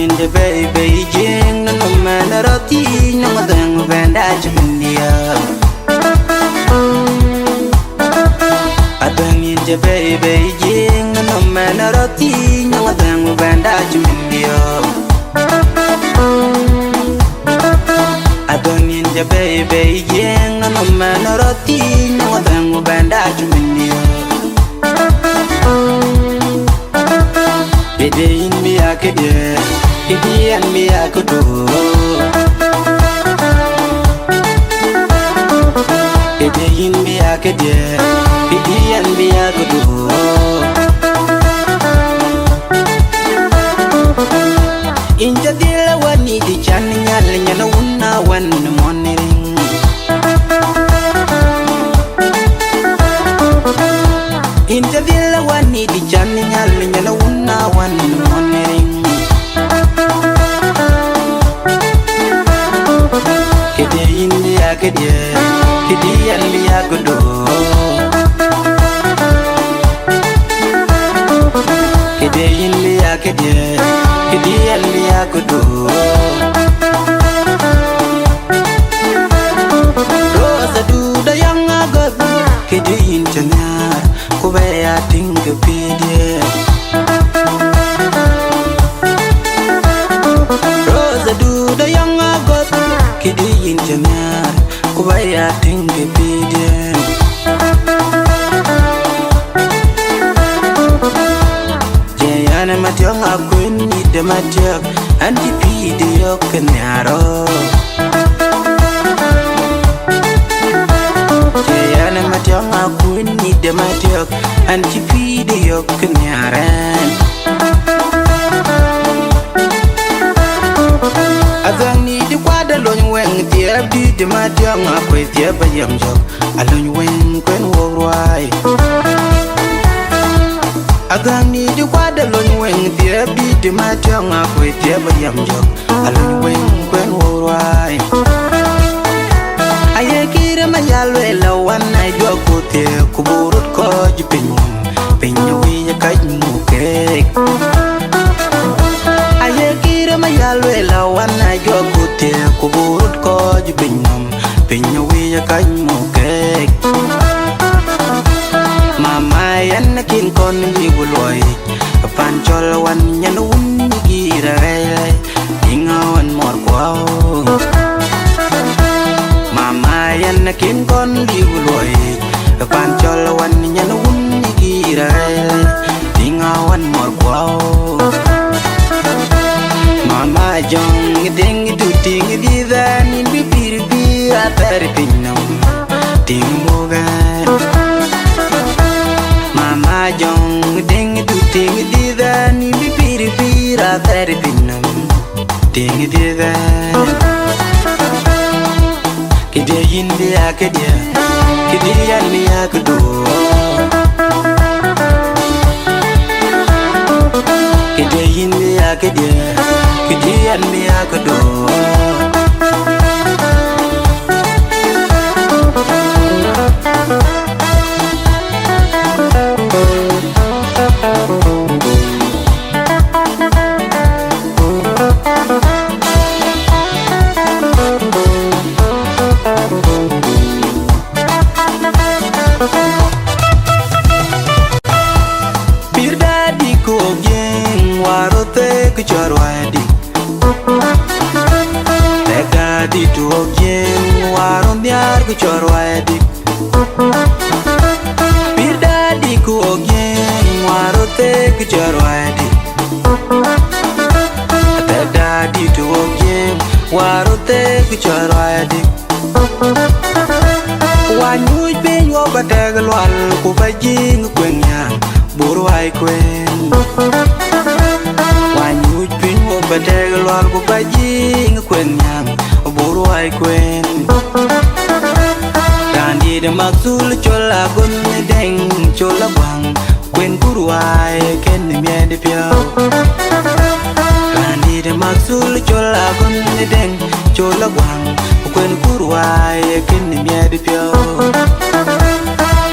in the baby jing no man roti no madang bandage india Adang in the baby jing no man roti no madang bandage india Adang in the baby jing no man roti no madang bandage india Ide in me akede, ide in me akodo. Ide in me akede, ide in me akodo. Inja dila wani di chan nyal nyana wuna wan monering. Inja dila wani di chan nyal nyana wuna wan monering. Kede indi akede, kede andi akodo. Kede indi akede, kede andi akodo. Rosa du da yang agad, kede injanya. Kubaya tinga pide Rosa du da yang agot kidi injanyar Kubaya tinga pide Jayana matyong akun ide matyok Anti pide yok kenyaro Jayana matyong akun ide matyok Anti pide yok kenyaran Azang ni di kwada lony weng tiap di de matyong akwe tiap bayam jok Alony weng kwen worwai Azang ni di kwada lony weng tiap di de matyong akwe tiap bayam jok Alony weng kwen worwai Aye kira mayalwe lawan ay jwa kote kuburut ko jipinyum Pinyawi ya kaj mukek Aye kira mayalwe lawan ay jwa kote kuburut ko jipinyum Pinyawi ya kaj mukek Mama yan nakin kon bigulway Panchol wan yan gira ray Ingawan mor kwaw Mama yan nakin kon liwloy Panchol wan yan wuni giray Tingawan mor kwaw Mama jong ding du ting di danin bibir bi atar pinam ting mogan Mama jong ding du ting di danin bibir bi atar pinam ting di dan Kede indi akede, kede andi akodo. Kede indi akede, kede andi akodo. Kuchorwadi Tega di tuogyen waron diar kuchorwadi Birda di kuogyen warote kuchorwadi Tega di tuogyen warote kuchorwadi Wanyuj bin wobateg lwal kubajing kwenyang burwai kwen Wanyuj bin wobateg lwal kubajing kwenyang burwai kwen Randi de maksul chola gun deng chola bang kwen burwai ken miede piao Randi de maksul chola gun deng chola bang kwen burwai ken miede piao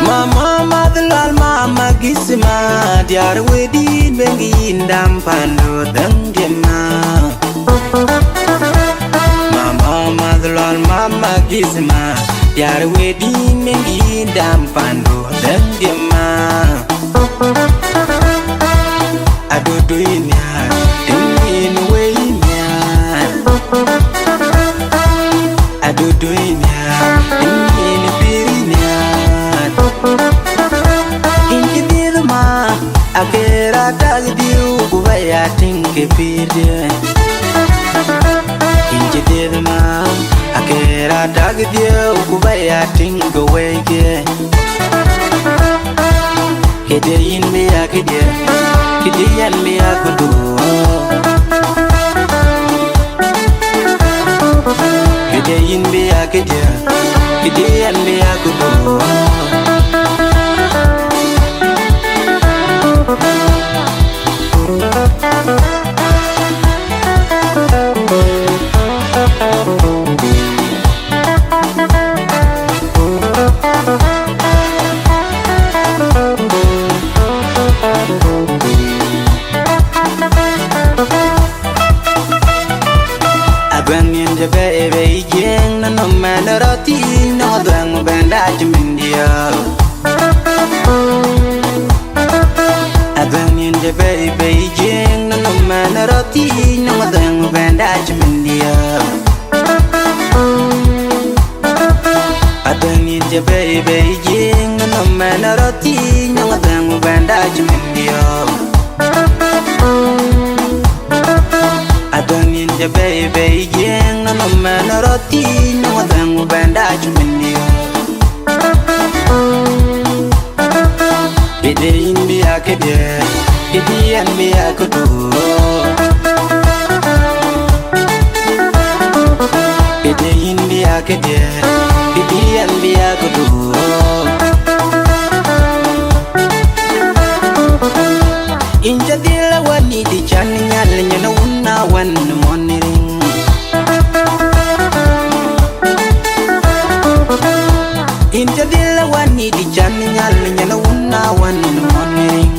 Mama madlal mama gisma diar wedin bengi indam pando dang jema isma yar wedi mengi dam pando dan diema adudu inya dingin weinya adudu inya dingin pirinya inki dirma akera tagdiu kubaya tinke pirde inki dirma akera tagdiu kubaya tinke wege kede yin me akede kede yan me akudu kede yin me akede kede yan me akudu baby jeng na no man roti no dang bandaj mindia adangin je baby jeng na no man roti no dang bandaj mindia adangin je baby jeng na no man roti no dang bandaj mindia adangin je baby jeng na no man roti no dang bandaj mindia kede yin bi akede kede yan bi akudu kede yin bi akede kede yan bi akudu inja dila wani di chan nyal nyana unna wan moniring inja dila wani di chan nyal nyana unna wan moniring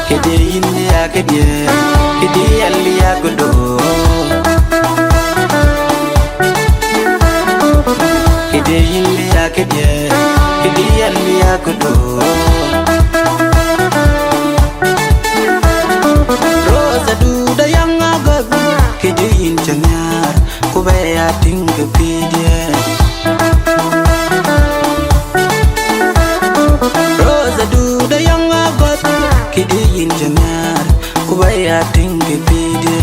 kede indi akede kede alli akudo kede indi akede kede alli akudo rosa duda yang agak kede inchanyar kubaya tinga pide rosa duda yang agak kede inchanyar kubaya tinga pide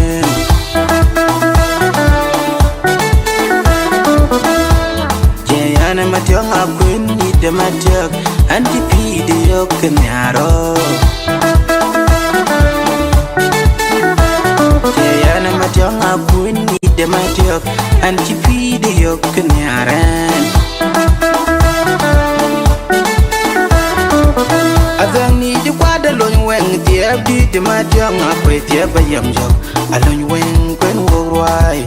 jayana matyong akwen ni de matyok anti pide yok nyaro jayana matyong akwen ni de matyok anti pide yok nyaran adang ni de kwada lon weng tie bi de matyong akwe tie bayam jok alon weng kwen worwai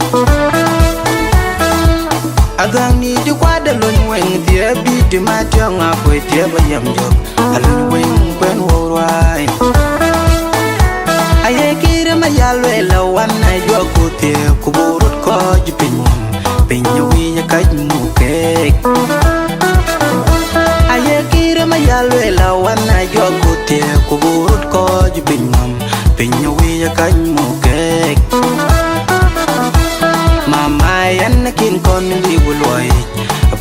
adang ni de kwada lon weng tie bi de matyong akwe tie bayam jok alon weng kwen worwai aye kire ma yalwe la wana joko te kuburut ko jipin pinyo wiya kaj mukek aye kire ma yalwe la wana joko te kuburut ko jipin pinyo wiya kaj mukek mama yan kin kon li buloi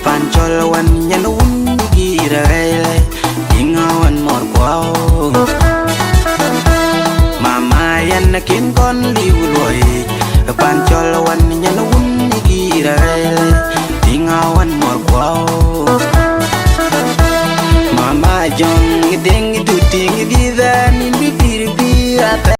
panchol wan yan un gira ele ingawan mor kwao yan kin kon liwloy panchol wan yan un girele tingawan mor kwao mama jong